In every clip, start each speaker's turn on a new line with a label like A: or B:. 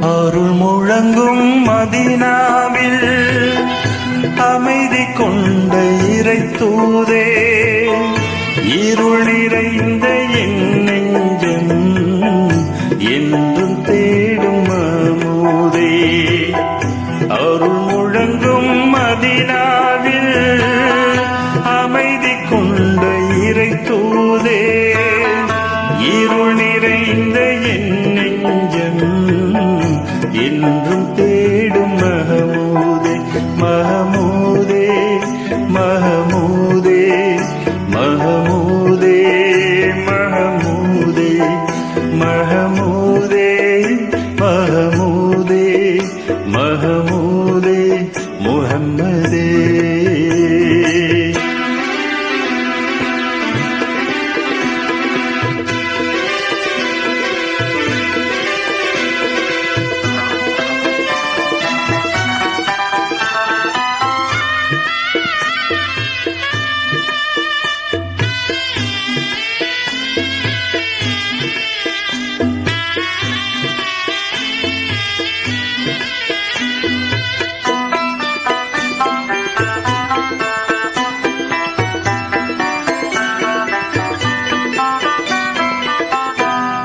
A: அருள் முழங்கும் மதீனாவில் அமைதி கொண்ட இறை தூதே, இருள் நிறைந்த என் நெஞ்சம் என்றும் தேடும் மமூதே. அருள் முழங்கும் மதீனாவில் அமைதி கொண்ட இறை தூதே, இருள் நிறைந்த என் நெஞ்சம் என்றும் தேடும் மஹமூதே. மஹமூதே மஹமூதே மஹமூதே மஹமூதே மஹமூதே மஹமூதே மஹமூதே முஹம்மதே.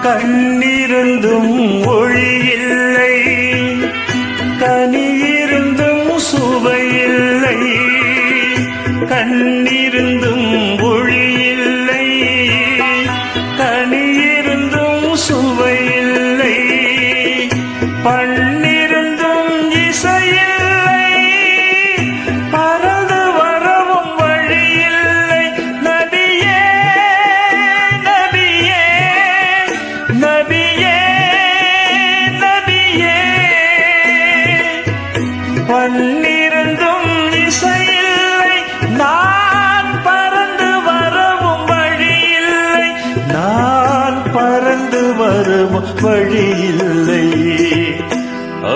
A: கண்ணிருந்தும் ஒளியில்லை, கனியிருந்தும் சுவையில்லை. கண்ணிருந்தும் ஒளியில்லை, கனியிருந்தும் சுவையில்லை. பண்ணிருந்தும் இசையில்லை, பறந்து வரவும் வழியில்லை. நபியே நபியே நபியே நபியே. பண்ணிருந்தும் இசையில்லை, நான் பறந்து வரவும் வழியில்லை. நான் பறந்து வரவும் வழியில்லை.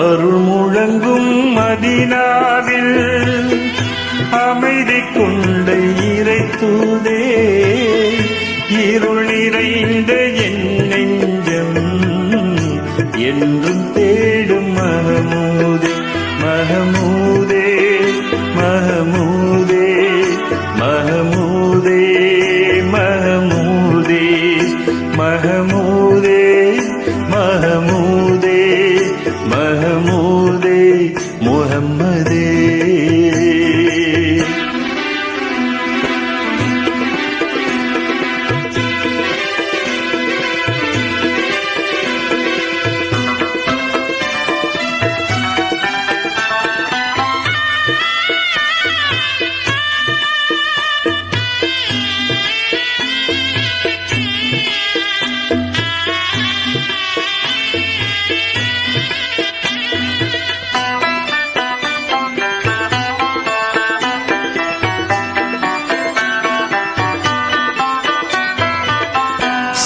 A: அருள் முழங்கும் மதீனாவில் அமைதி கொண்ட இறை தூதே, இருள் நிறைந்த என் நெஞ்சம் என்றும் தேடும் மஹமூதே. மஹமூதே மஹமூதே மஹமூதே மஹமூதே மஹமூதே மஹமூதே மஹமூதே முஹம்மதே.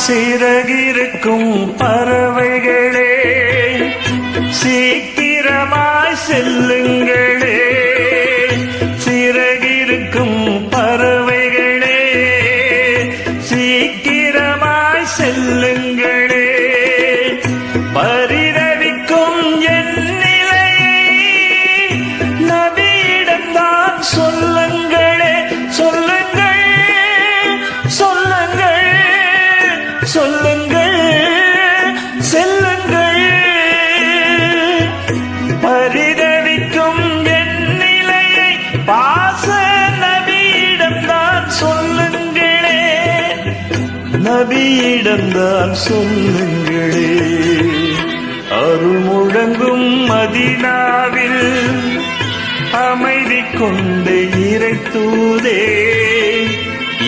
A: சிறகிருக்கும் பறவைகளே, சீக்கிரமாய் செல்லுங்களே. சிறகிருக்கும் பறவைகளே, சீக்கிரமாய் செல்லுங்களே. பரிதவிக்கும் என் நிலையை நபியிடம்தான் சொல்லுங்களே. சொல்லுங்கள் சொல்லுங்கள் சொல்லுங்கள் செல்லுங்கள். பரிதவிக்கும் என் நிலையை பாச நபியிடம்தான் சொல்லுங்களே. நபியிடம்தான் சொல்லுங்களே. அருள் முழங்கும் மதீனாவில் அமைதி கொண்ட இறை தூதே,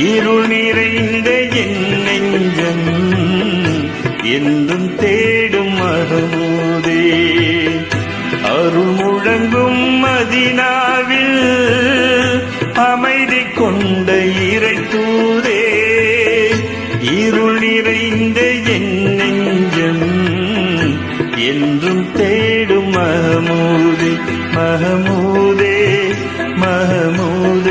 A: இருள் நிறைந்த என் நெஞ்சம் என்றும் தேடும் மஹமூதே. அருள் முழங்கும் மதீனாவில் அமைதி கொண்ட இறை தூதே, இருள் நிறைந்த என் நெஞ்சம் என்றும் தேடும் மஹமூதே. மஹமூதே மஹமூதே